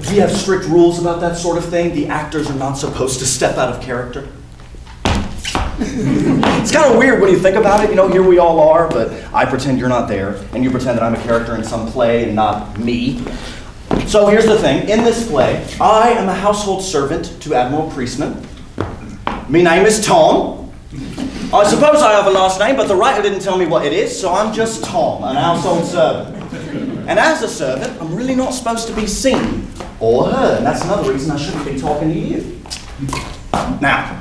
We have strict rules about that sort of thing. The actors are not supposed to step out of character. It's kind of weird when you think about it. You know, here we all are, but I pretend you're not there, and you pretend that I'm a character in some play and not me. So here's the thing. In this play, I am a household servant to Admiral Priestman. My name is Tom. I suppose I have a last name, but the writer didn't tell me what it is, so I'm just Tom, an household servant. And as a servant, I'm really not supposed to be seen or heard. And that's another reason I shouldn't be talking to you. Now,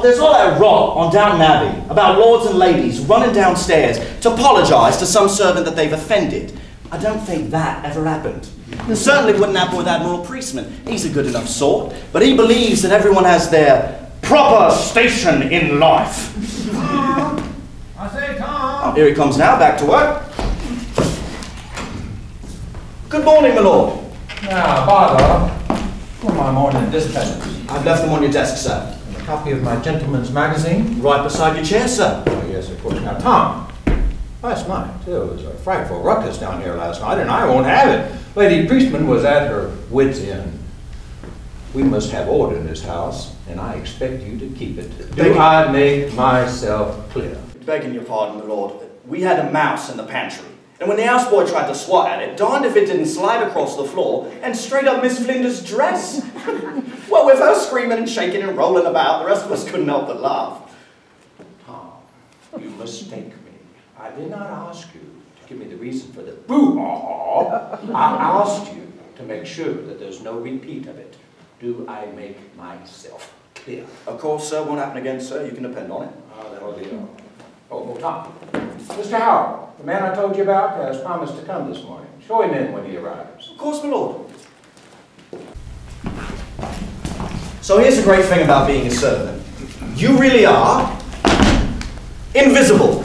there's all that rot on Downton Abbey about lords and ladies running downstairs to apologise to some servant that they've offended. I don't think that ever happened. It certainly wouldn't happen with Admiral Priestman. He's a good enough sort, but he believes that everyone has their proper station in life. I say, Tom. Oh, here he comes now, back to work. Good morning, my lord. Now, bother. For my morning dispatches. I've left them on your desk, sir. And a copy of my gentleman's magazine. Right beside your chair, sir. Oh, yes, of course. Now, Tom. Last night, too, it was a frightful ruckus down here last night, and I won't have it. Lady Priestman was at her wit's end. We must have order in this house, and I expect you to keep it. Do I make myself clear? Begging your pardon, my lord. We had a mouse in the pantry, and when the houseboy tried to swat at it, darned if it didn't slide across the floor and straight up Miss Flinder's dress. Well, with her screaming and shaking and rolling about, the rest of us couldn't help but laugh. Tom, you mistake me. I did not ask you to give me the reason for the boo-haw. I asked you to make sure that there's no repeat of it. Do I make myself clear? Of course, sir. Won't happen again, sir. You can depend on it. That'll be all. Oh, Tom. Mr. Howard, the man I told you about, has promised to come this morning. Show him in when he arrives. Of course, my lord. So here's the great thing about being a servant. You really are invisible.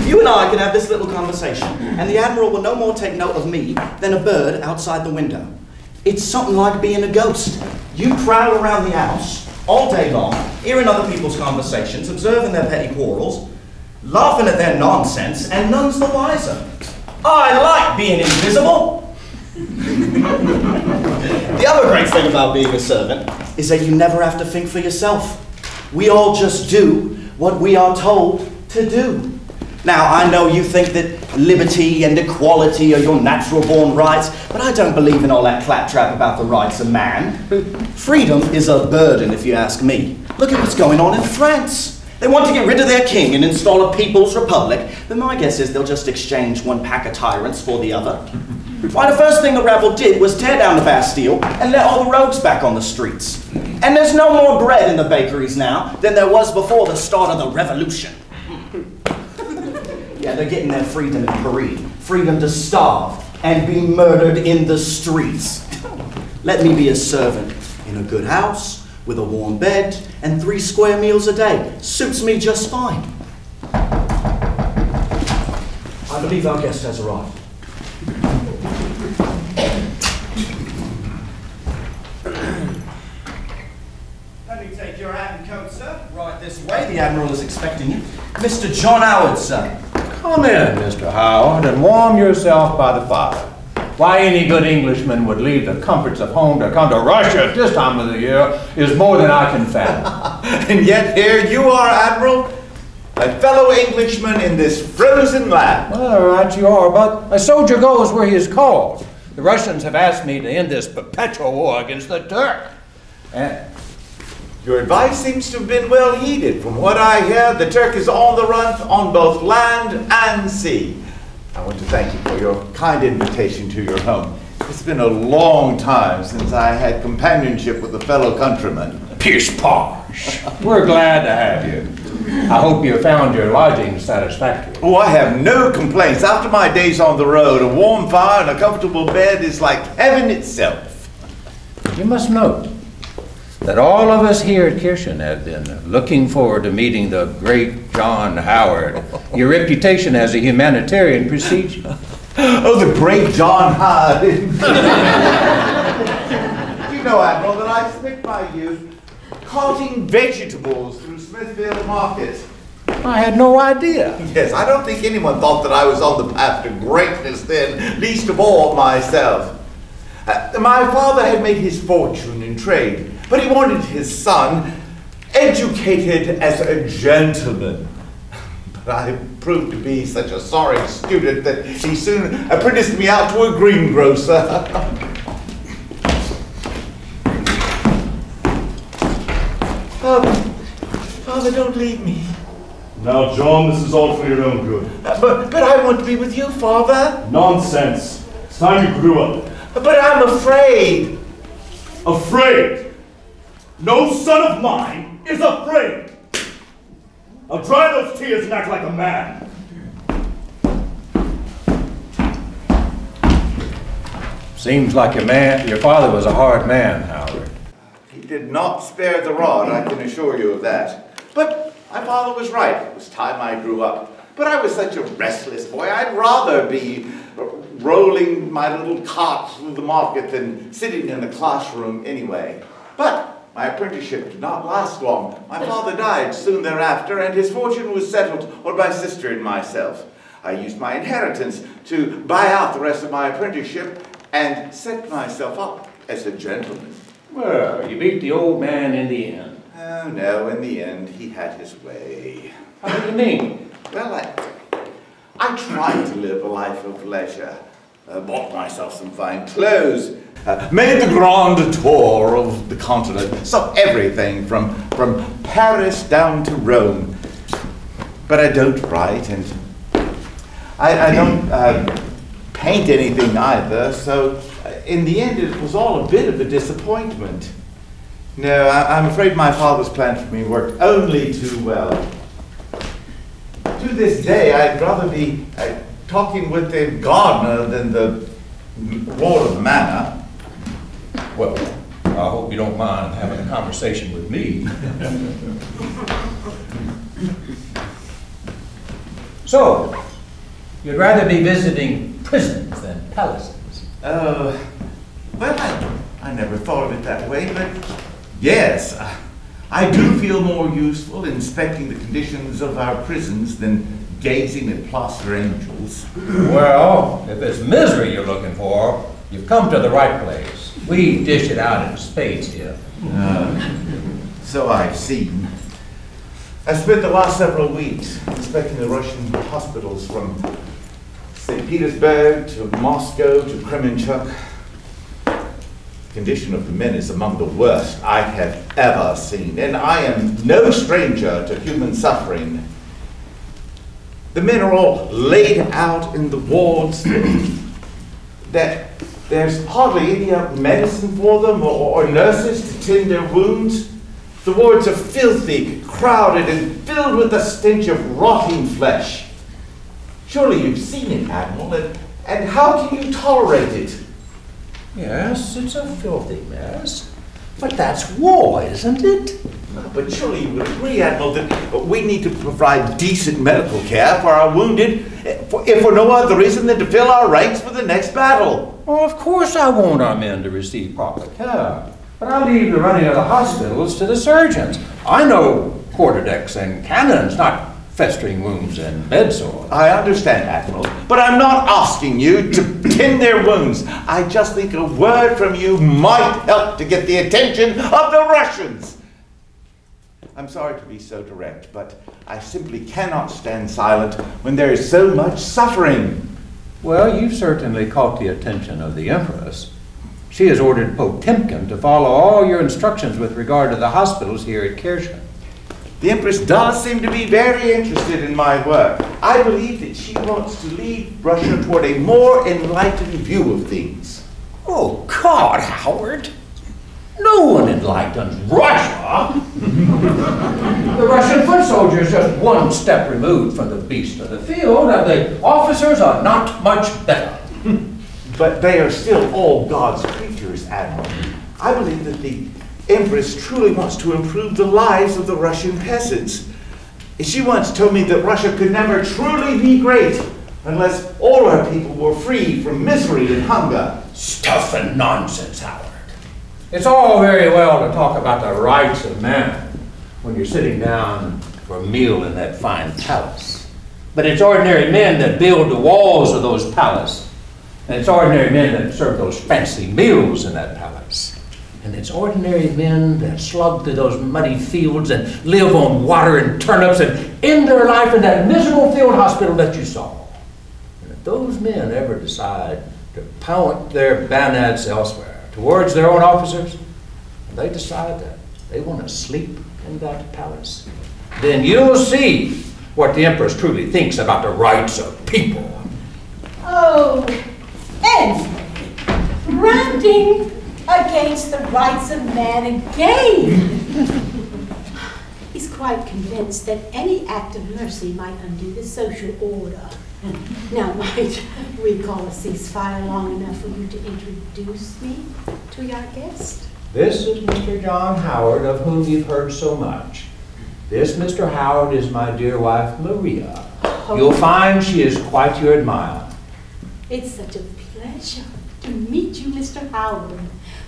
You and I can have this little conversation, and the Admiral will no more take note of me than a bird outside the window. It's something like being a ghost. You prowl around the house all day long, hearing other people's conversations, observing their petty quarrels, laughing at their nonsense, and none's the wiser. I like being invisible. The other great thing about being a servant is that you never have to think for yourself. We all just do what we are told to do. Now, I know you think that liberty and equality are your natural-born rights, but I don't believe in all that claptrap about the rights of man. Freedom is a burden, if you ask me. Look at what's going on in France. They want to get rid of their king and install a people's republic, but my guess is they'll just exchange one pack of tyrants for the other. Why, the first thing the rabble did was tear down the Bastille and let all the rogues back on the streets. And there's no more bread in the bakeries now than there was before the start of the revolution. Yeah, they're getting their freedom in Paris. Freedom to starve and be murdered in the streets. Let me be a servant in a good house, with a warm bed, and 3 square meals a day. Suits me just fine. I believe our guest has arrived. Let me take your hat and coat, sir. Right this way. The Admiral is expecting you. Mr. John Howard, sir. Come in, Mr. Howard, and warm yourself by the fire. Why any good Englishman would leave the comforts of home to come to Russia at this time of the year is more than I can fathom. And yet here you are, Admiral, a fellow Englishman in this frozen land. Well, right you are, but a soldier goes where he is called. The Russians have asked me to end this perpetual war against the Turk. And your advice seems to have been well heeded. From what I hear, the Turk is on the run on both land and sea. I want to thank you for your kind invitation to your home. It's been a long time since I had companionship with a fellow countryman. Pish posh. We're glad to have you. I hope you found your lodging satisfactory. Oh, I have no complaints. After my days on the road, a warm fire and a comfortable bed is like heaven itself. You must note that all of us here at Kirchen have been looking forward to meeting the great John Howard. Your reputation as a humanitarian precedes you. Oh, the great John Howard. You know, Admiral, that I spent my youth carting vegetables through Smithfield Market. I had no idea. Yes, I don't think anyone thought that I was on the path to greatness then, least of all myself. My father had made his fortune in trade, but he wanted his son educated as a gentleman. But I proved to be such a sorry student that he soon apprenticed me out to a greengrocer. Father, don't leave me. Now, John, this is all for your own good. But I want to be with you, Father. Nonsense. It's time you grew up. But I'm afraid. Afraid? No son of mine is afraid. Now dry those tears and act like a man. Seems like your father was a hard man, Howard. He did not spare the rod, I can assure you of that. But my father was right. It was time I grew up. But I was such a restless boy. I'd rather be rolling my little cart through the market than sitting in the classroom anyway. But my apprenticeship did not last long. My father died soon thereafter, and his fortune was settled on my sister and myself. I used my inheritance to buy out the rest of my apprenticeship and set myself up as a gentleman. Well, you beat the old man in the end. Oh, no, in the end, he had his way. How do you mean? Well, I tried to live a life of leisure. Bought myself some fine clothes. Made the grand tour of the continent. Saw everything from Paris down to Rome. But I don't write, and I don't paint anything either, so in the end it was all a bit of a disappointment. No, I'm afraid my father's plan for me worked only too well. To this day, I'd rather be talking with the gardener than the lord of the manor. Well, I hope you don't mind having a conversation with me. So, you'd rather be visiting prisons than palaces? Well, I never thought of it that way, but yes, I do feel more useful inspecting the conditions of our prisons than gazing at plaster angels. Well, if it's misery you're looking for, you've come to the right place. We dish it out in spades here. So I've seen. I spent the last several weeks inspecting the Russian hospitals from St. Petersburg to Moscow to Kremenchuk. The condition of the men is among the worst I have ever seen, and I am no stranger to human suffering. The men are all laid out in the wards. That there's hardly any medicine for them or nurses to tend their wounds. The wards are filthy, crowded, and filled with the stench of rotting flesh. Surely you've seen it, Admiral, and how can you tolerate it? Yes, it's a filthy mess. But that's war, isn't it? But surely you would agree, Admiral, that we need to provide decent medical care for our wounded, if for no other reason than to fill our ranks for the next battle. Well, of course I want our men to receive proper care. But I leave the running of the hospitals to the surgeons. I know quarterdecks and cannons, not festering wounds and bed sores. I understand, Admiral, but I'm not asking you to tend their wounds. I just think a word from you might help to get the attention of the Russians. I'm sorry to be so direct, but I simply cannot stand silent when there is so much suffering. Well, you've certainly caught the attention of the Empress. She has ordered Potemkin to follow all your instructions with regard to the hospitals here at Kirchen. The Empress does seem to be very interested in my work. I believe that she wants to lead Russia toward a more enlightened view of things. Oh, God, Howard. No one enlightens Russia. The Russian foot soldier is just one step removed from the beast of the field, and the officers are not much better. But they are still all God's creatures, Admiral. I believe that the Empress truly wants to improve the lives of the Russian peasants. She once told me that Russia could never truly be great unless all her people were free from misery and hunger. Stuff and nonsense, Howard. It's all very well to talk about the rights of man when you're sitting down for a meal in that fine palace. But it's ordinary men that build the walls of those palaces. And it's ordinary men that serve those fancy meals in that palace. And it's ordinary men that slug through those muddy fields and live on water and turnips and end their life in that miserable field hospital that you saw. And if those men ever decide to point their bayonets elsewhere towards their own officers, and they decide that they want to sleep in that palace, then you'll see what the Empress truly thinks about the rights of people. Oh, anyway, ranting against the rights of man again. He's quite convinced that any act of mercy might undo the social order. Now, might we call a ceasefire long enough for you to introduce me to your guest? This is Mr. John Howard, of whom you've heard so much. This Mr. Howard is my dear wife, Maria. Oh. You'll find she is quite your admirer. It's such a pleasure to meet you, Mr. Howard.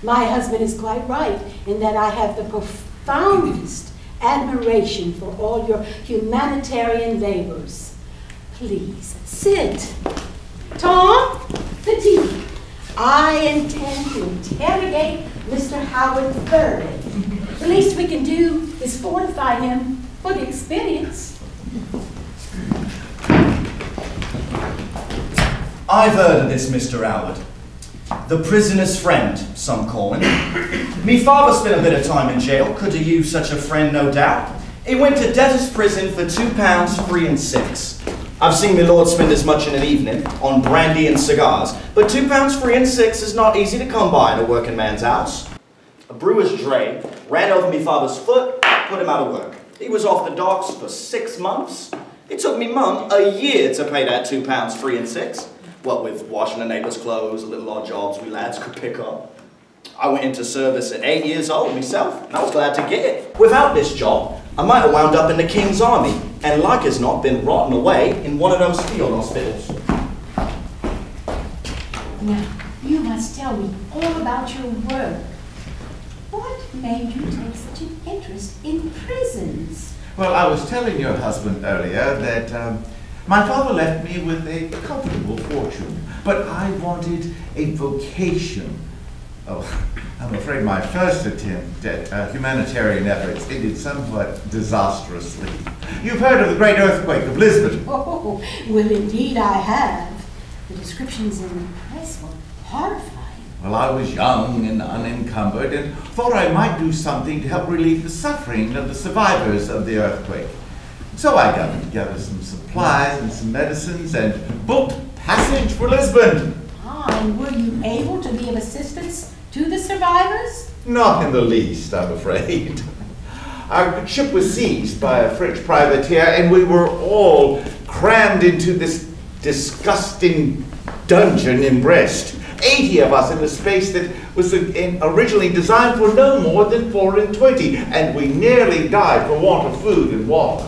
My husband is quite right in that I have the profoundest admiration for all your humanitarian labors. Please, sit. Tom, the tea. I intend to interrogate Mr. Howard thoroughly. The least we can do is fortify him for the experience. I've heard of this Mr. Howard. The prisoner's friend, some call him. Me father spent a bit of time in jail, could have used such a friend, no doubt. He went to debtor's prison for £2, 3 and 6. I've seen my lord spend as much in an evening on brandy and cigars, but £2, 3 and 6 is not easy to come by in a working man's house. A brewer's dray ran over me father's foot, put him out of work. He was off the docks for 6 months. It took me mum a year to pay that £2, 3 and 6. What with washing the neighbor's clothes, little odd jobs we lads could pick up. I went into service at 8 years old myself, and I was glad to get it. Without this job, I might have wound up in the King's Army, and like as not been rotting away in one of those field hospitals. Now, you must tell me all about your work. What made you take such an interest in prisons? Well, I was telling your husband earlier that my father left me with a comfortable fortune, but I wanted a vocation. Oh, I'm afraid my first attempt at humanitarian efforts ended somewhat disastrously. You've heard of the great earthquake of Lisbon. Oh, well, indeed I have. The descriptions in the press were horrifying. Well, I was young and unencumbered and thought I might do something to help relieve the suffering of the survivors of the earthquake. So I gathered together some supplies and some medicines and booked passage for Lisbon. Ah, and were you able to be of assistance to the survivors? Not in the least, I'm afraid. Our ship was seized by a French privateer and we were all crammed into this disgusting dungeon in Brest. 80 of us in a space that was originally designed for no more than 4 and 20, and we nearly died for want of food and water.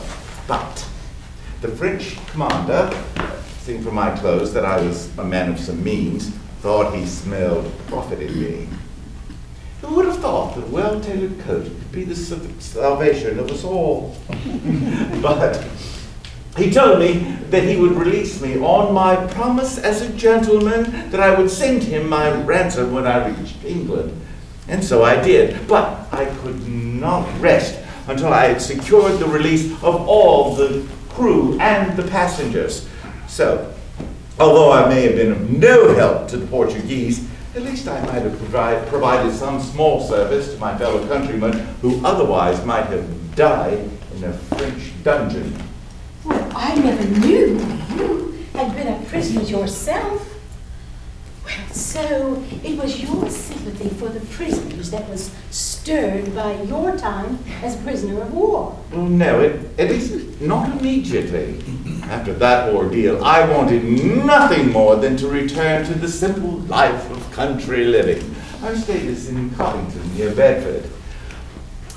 But the French commander, seeing from my clothes that I was a man of some means, thought he smelled profit in me. Who would have thought that a well-tailored coat could be the salvation of us all? But he told me that he would release me on my promise as a gentleman that I would send him my ransom when I reached England. And so I did, but I could not rest until I had secured the release of all the crew and the passengers. So, although I may have been of no help to the Portuguese, at least I might have provided some small service to my fellow countrymen who otherwise might have died in a French dungeon. Well, I never knew you had been a prisoner yourself. So it was your sympathy for the prisoners that was stirred by your time as prisoner of war? Well, no, at least not immediately. After that ordeal, I wanted nothing more than to return to the simple life of country living. Our estate is in Covington, near Bedford.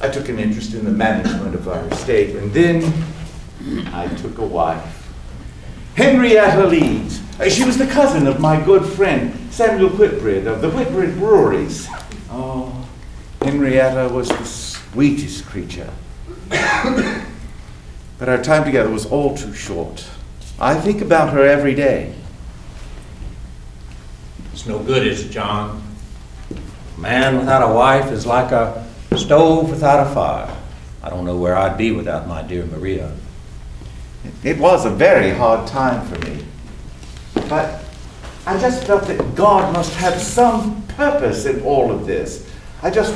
I took an interest in the management of our estate, and then I took a wife. Henrietta Leeds. She was the cousin of my good friend, Samuel Whitbread of the Whitbread Breweries. Oh, Henrietta was the sweetest creature. But our time together was all too short. I think about her every day. It's no good, is it, John? A man without a wife is like a stove without a fire. I don't know where I'd be without my dear Maria. It was a very hard time for me. But I just felt that God must have some purpose in all of this. I just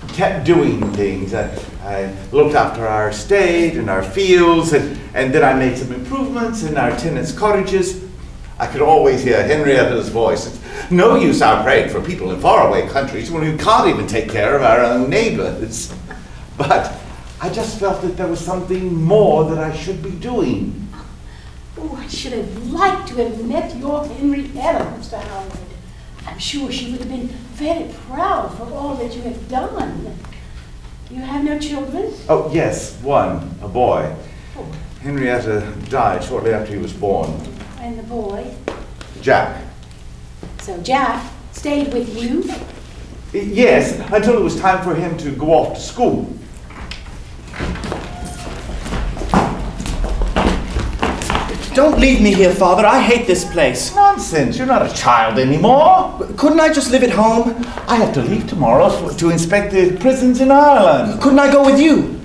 kept doing things. I looked after our estate and our fields, and then I made some improvements in our tenants' cottages. I could always hear Henrietta's voice. It's no use our praying for people in faraway countries when we can't even take care of our own neighbors. But I just felt that there was something more that I should be doing. Oh, I should have liked to have met your Henrietta, Mr. Howard. I'm sure she would have been very proud for all that you have done. You have no children? Oh, yes, one, a boy. Oh. Henrietta died shortly after he was born. And the boy? Jack. So Jack stayed with you? Yes, until it was time for him to go off to school. Don't leave me here, Father. I hate this place. Nonsense. You're not a child anymore. Couldn't I just live at home? I have to leave tomorrow to inspect the prisons in Ireland. Couldn't I go with you?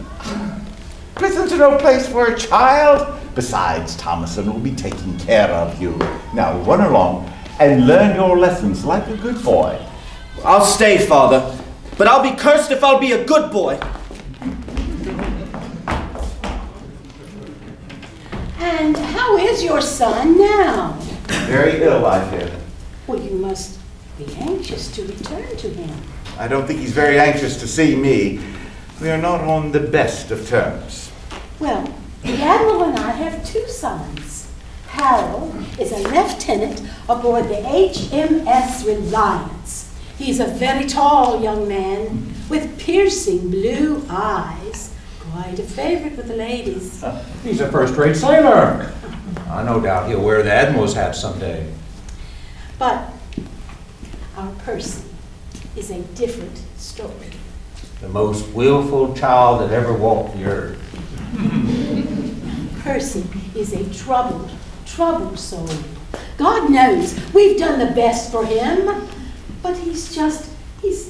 Prisons are no place for a child. Besides, Thomason will be taking care of you. Now run along and learn your lessons like a good boy. I'll stay, Father. But I'll be cursed if I'll be a good boy. And how is your son now? Very ill, I hear. Well, you must be anxious to return to him. I don't think he's very anxious to see me. We are not on the best of terms. Well, the Admiral and I have two sons. Harold is a lieutenant aboard the HMS Reliance. He's a very tall young man with piercing blue eyes. Quite a favorite with the ladies. He's a first-rate sailor. I no doubt he'll wear the Admiral's hat someday. But our Percy is a different story. The most willful child that ever walked the earth. Percy is a troubled soul. God knows we've done the best for him, but he's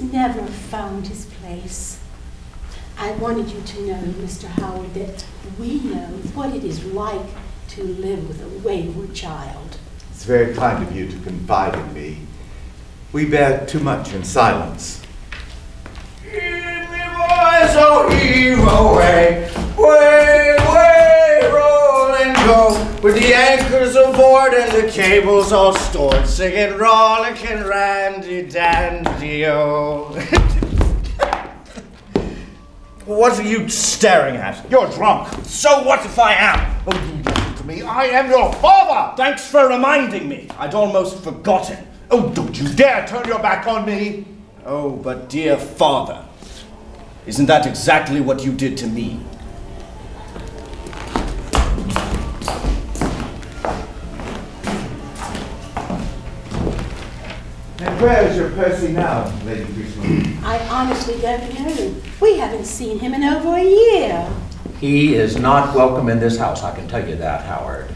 never found his place. I wanted you to know, Mr. Howard, that we know what it is like to live with a wayward child. It's very kind of you to confide in me. We bear too much in silence. Heave me, boys, oh heave away, way, way, roll and go, with the anchors aboard and the cables all stored, singing rollicking randy-dandy-o. What are you staring at? You're drunk. So what if I am? Oh, you listen to me. I am your father. Thanks for reminding me. I'd almost forgotten. Oh, don't you dare turn your back on me. Oh, but dear Father, isn't that exactly what you did to me? And where is your Percy now, Lady Priestman? I honestly don't know. We haven't seen him in over a year. He is not welcome in this house, I can tell you that, Howard.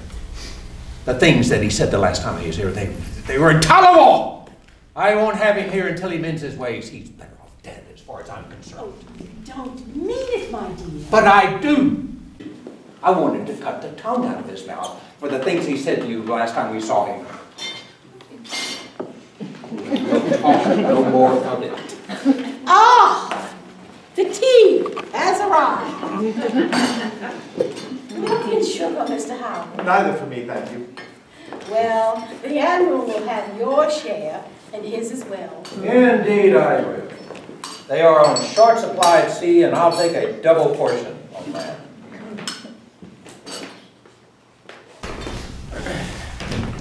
The things that he said the last time he was here, they were intolerable! I won't have him here until he mends his ways. He's better off dead as far as I'm concerned. Oh, you don't mean it, my dear. But I do! I wanted to cut the tongue out of his mouth for the things he said to you last time we saw him. We'll talk no more of it. Ah! The tea has arrived. Milk and sugar, Mr. Howard. Neither for me, thank you. Well, the Admiral will have your share and his as well. Indeed I will. They are on short supply at sea, and I'll take a double portion on that.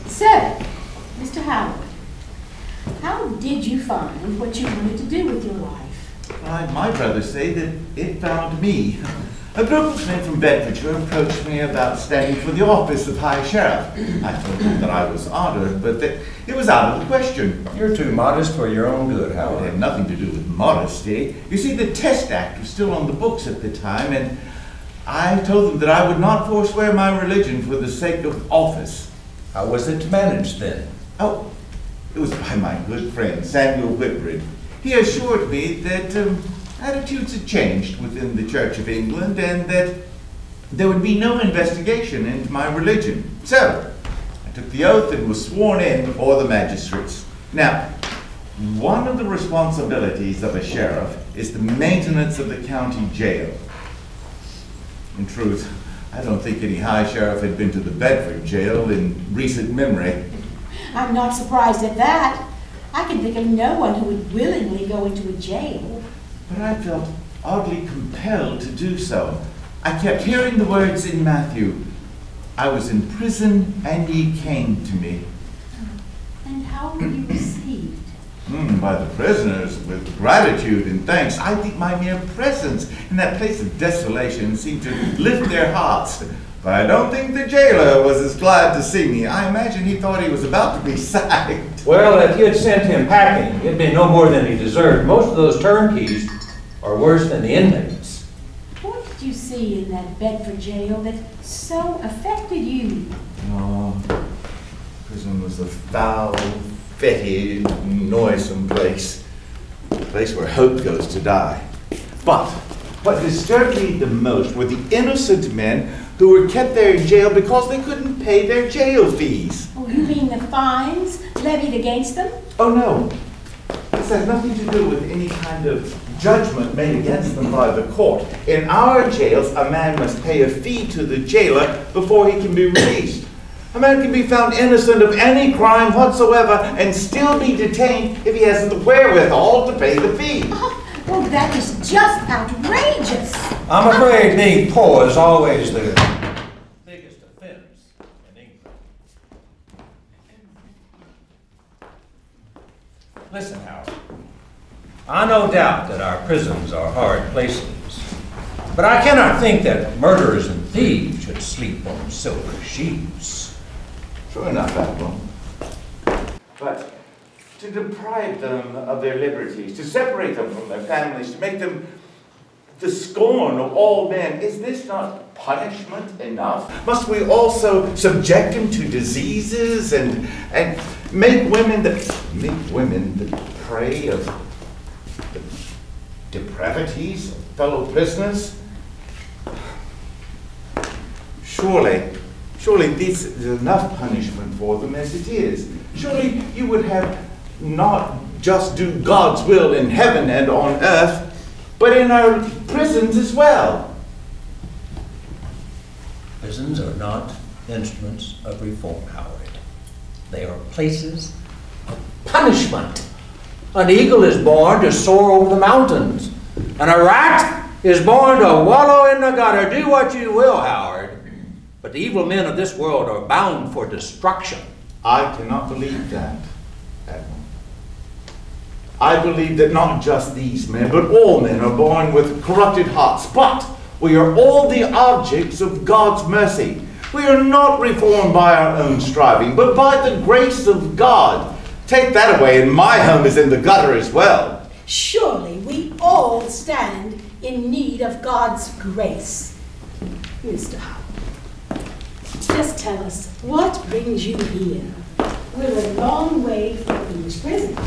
So, Mr. Howard, how did you find what you wanted to do with your life? My brothers say that it found me. A group of men from Bedfordshire approached me about standing for the office of High Sheriff. I told them that I was honored, but that it was out of the question. You're too modest for your own good, It Howard. had nothing to do with modesty. You see, the Test Act was still on the books at the time, and I told them that I would not forswear my religion for the sake of office. How was it managed then? Oh, it was by my good friend, Samuel Whitbread. He assured me that attitudes had changed within the Church of England and that there would be no investigation into my religion. So, I took the oath and was sworn in before the magistrates. Now, one of the responsibilities of a sheriff is the maintenance of the county jail. In truth, I don't think any high sheriff had been to the Bedford jail in recent memory. I'm not surprised at that. I can think of no one who would willingly go into a jail. But I felt oddly compelled to do so. I kept hearing the words in Matthew, "I was in prison and ye came to me." And how were you received? By the prisoners with gratitude and thanks. I think my mere presence in that place of desolation seemed to lift their hearts. But I don't think the jailer was as glad to see me. I imagine he thought he was about to be sacked. Well, if you'd sent him packing, it'd be no more than he deserved. Most of those turnkeys are worse than the inmates. What did you see in that Bedford jail that so affected you? Oh, prison was a foul, fetid, noisome place. A place where hope goes to die. But what disturbed me the most were the innocent men who were kept there in jail because they couldn't pay their jail fees. Oh, you mean the fines levied against them? Oh no, this has nothing to do with any kind of judgment made against them by the court. In our jails, a man must pay a fee to the jailer before he can be released. A man can be found innocent of any crime whatsoever and still be detained if he hasn't the wherewithal to pay the fee. Oh, well, that is just outrageous. I'm afraid being poor is always the biggest offense in England. Listen, Howard. I no doubt that our prisons are hard places, but I cannot think that murderers and thieves should sleep on silver sheets. True enough, Admiral. But to deprive them of their liberties, to separate them from their families, to make them the scorn of all men, is this not punishment enough? Must we also subject them to diseases and make women the prey of the depravities of fellow prisoners? Surely this is enough punishment for them as it is. Surely you would have not just do God's will in heaven and on earth, but in our prisons as well. Prisons are not instruments of reform, Howard. They are places of punishment. An eagle is born to soar over the mountains, and a rat is born to wallow in the gutter. Do what you will, Howard, but the evil men of this world are bound for destruction. I cannot believe that, Admiral. I believe that not just these men, but all men are born with corrupted hearts. But we are all the objects of God's mercy. We are not reformed by our own striving, but by the grace of God. Take that away, and my home is in the gutter as well. Surely we all stand in need of God's grace. Mr. Howard, just tell us, what brings you here? We're a long way from English prisons.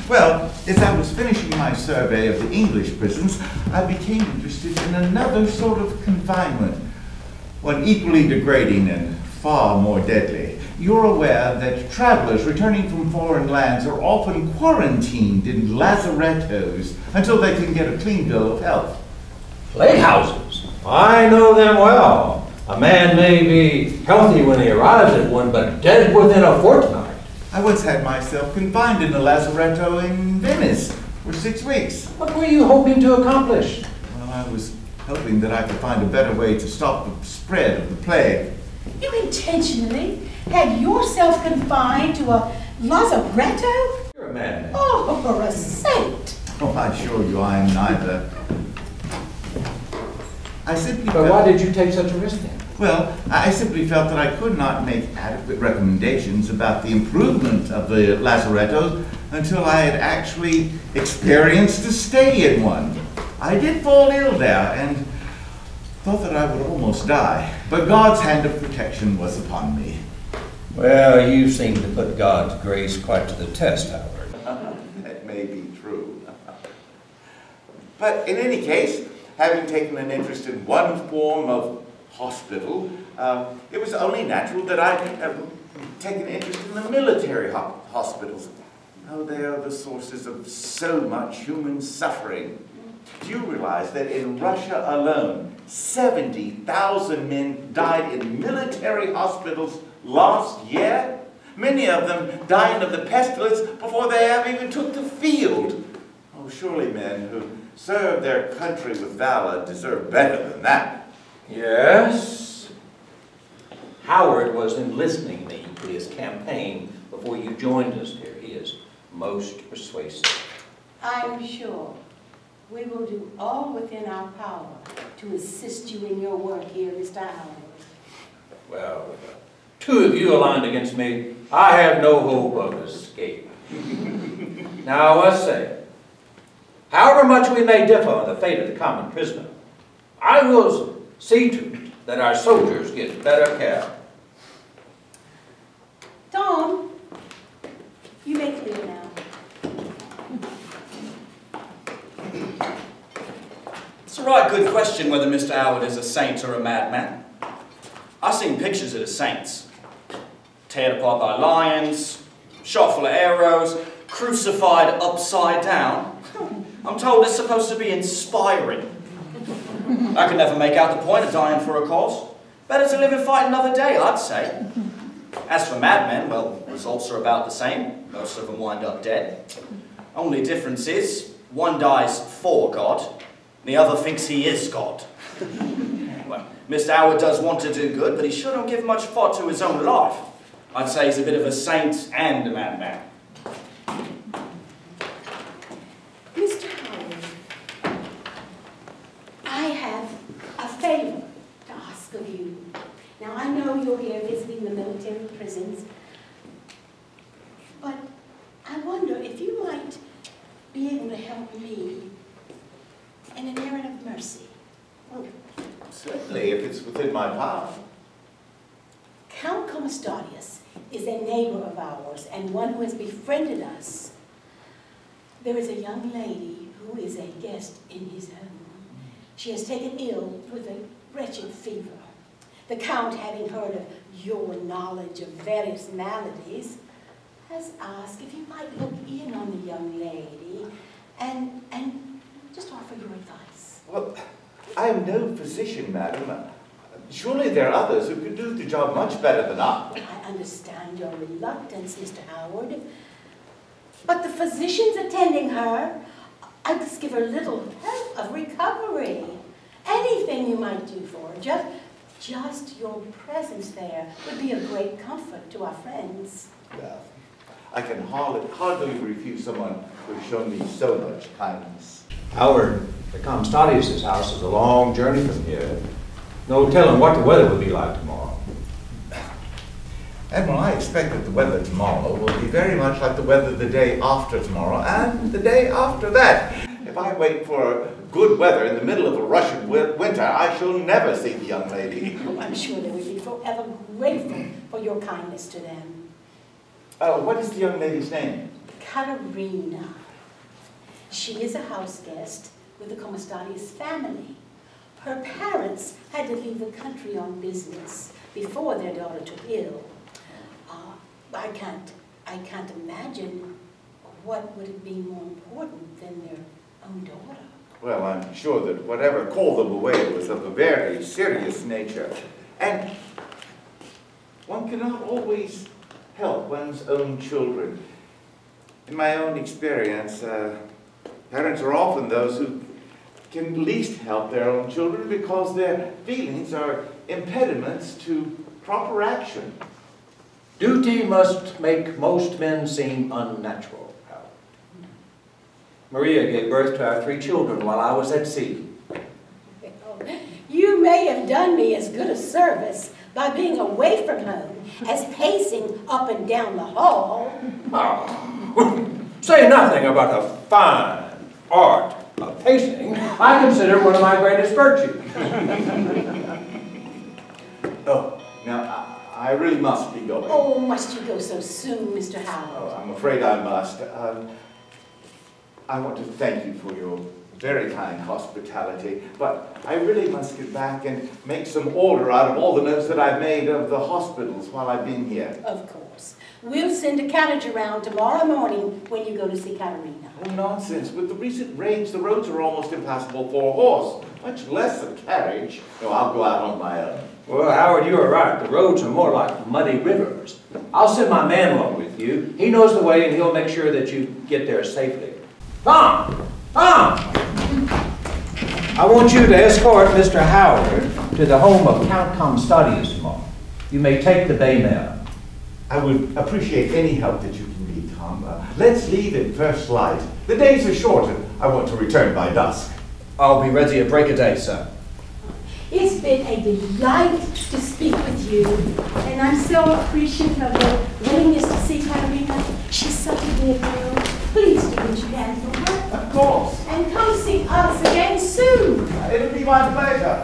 Well, as I was finishing my survey of the English prisons, I became interested in another sort of confinement, one equally degrading and far more deadly. You're aware that travelers returning from foreign lands are often quarantined in lazarettos until they can get a clean bill of health. Plague houses. I know them well. A man may be healthy when he arrives at one, but dead within a fortnight. I once had myself confined in a lazaretto in Venice for 6 weeks. What were you hoping to accomplish? Well, I was hoping that I could find a better way to stop the spread of the plague. You intentionally had yourself confined to a lazaretto? You're a madman. Oh, for a saint! Oh, I assure you I am neither. I simply But felt, why did you take such a risk then? well, I simply felt that I could not make adequate recommendations about the improvement of the lazarettos until I had actually experienced a stay in one. I did fall ill there and thought that I would almost die, but God's hand of protection was upon me. Well, you seem to put God's grace quite to the test, Howard. That may be true. But in any case, having taken an interest in one form of hospital, it was only natural that I take an interest in the military hospitals. Oh, they are the sources of so much human suffering. Do you realize that in Russia alone, 70,000 men died in military hospitals last year? Many of them dying of the pestilence before they ever even took the field. Oh, surely men who serve their country with valor deserve better than that. Yes. Howard was enlisting me to his campaign before you joined us here. He is most persuasive. I'm sure we will do all within our power to assist you in your work here, Mr. Howard. Well, two of you aligned against me. I have no hope of escape. Now, let's say, however much we may differ on the fate of the common prisoner, I will see to it that our soldiers get better care. Tom, you may clear now. It's a right good question whether Mr. Howard is a saint or a madman. I've seen pictures of the saints. Teared apart by lions, shot full of arrows, crucified upside down. I'm told it's supposed to be inspiring. I could never make out the point of dying for a cause. Better to live and fight another day, I'd say. As for madmen, well, results are about the same. Most of them wind up dead. Only difference is, one dies for God, the other thinks he is God. Well, Mr. Howard does want to do good, but he shouldn't give much thought to his own life. I'd say he's a bit of a saint and a madman. Mr. Howard, I have a favor to ask of you. Now, I know you're here visiting the military prisons, but I wonder if you might be able to help me in an errand of mercy. Well, certainly, if it's within my power. Count Comastadius is a neighbor of ours and one who has befriended us. There is a young lady who is a guest in his home. She has taken ill with a wretched fever. The Count, having heard of your knowledge of various maladies, has asked if you might look in on the young lady and just offer your advice. Well, I am no physician, madam. Surely there are others who could do the job much better than I. I understand your reluctance, Mr. Howard, but the physicians attending her, I must give her little help of recovery. Anything you might do for her, just your presence there would be a great comfort to our friends. Well, I can hardly refuse someone who has shown me so much kindness. Howard, the Comastadius' house is a long journey from here. No telling what the weather will be like tomorrow. Admiral, I expect that the weather tomorrow will be very much like the weather the day after tomorrow and the day after that. If I wait for good weather in the middle of a Russian winter, I shall never see the young lady. Oh, I'm sure they would be forever grateful for your kindness to them. What is the young lady's name? Katerina. She is a house guest with the Comastadius family. Her parents had to leave the country on business before their daughter took ill. I can't imagine what would be more important than their own daughter. Well, I'm sure that whatever called them away was of a very serious nature. And one cannot always help one's own children. In my own experience, parents are often those who can least help their own children because their feelings are impediments to proper action. Duty must make most men seem unnatural, Howard. Maria gave birth to our 3 children while I was at sea. You may have done me as good a service by being away from home as pacing up and down the hall. Oh, say nothing about the fine art of pacing. I consider one of my greatest virtues. Oh, now I really must be going. Oh, must you go so soon, Mr. Howard? Oh, I'm afraid I must. I want to thank you for your very kind hospitality, but I really must get back and make some order out of all the notes that I've made of the hospitals while I've been here. Of course. We'll send a carriage around tomorrow morning when you go to see Katerina. Oh, nonsense. With the recent rains, the roads are almost impassable for a horse, much less a carriage. No, I'll go out on my own. Well, Howard, you are right. The roads are more like muddy rivers. I'll send my man along with you. He knows the way, and he'll make sure that you get there safely. Tom! Tom! I want you to escort Mr. Howard to the home of Count Comstadius tomorrow. You may take the bay mare. I would appreciate any help that you can be, Tom. Let's leave at first light. The days are short, and I want to return by dusk. I'll be ready at break of day, sir. It's been a delight to speak with you, and I'm so appreciative of your willingness to see Katerina. She's such a dear girl. Please do what you can for her. Of course. And come see us again soon. It'll be my pleasure.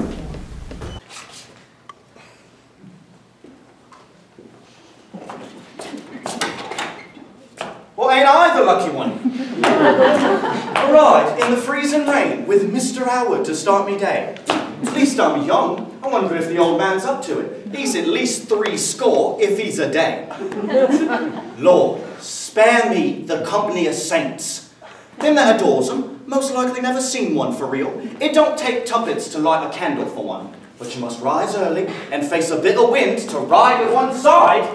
Well, ain't I the lucky one? A ride in the freezing rain with Mr. Howard to start me day. At least I'm young. I wonder if the old man's up to it. He's at least 70 if he's a day. Lord, spare me the company of saints. Them that adores them, most likely never seen one for real. It don't take tuppence to light a candle for one. But you must rise early and face a bit of wind to ride at one side.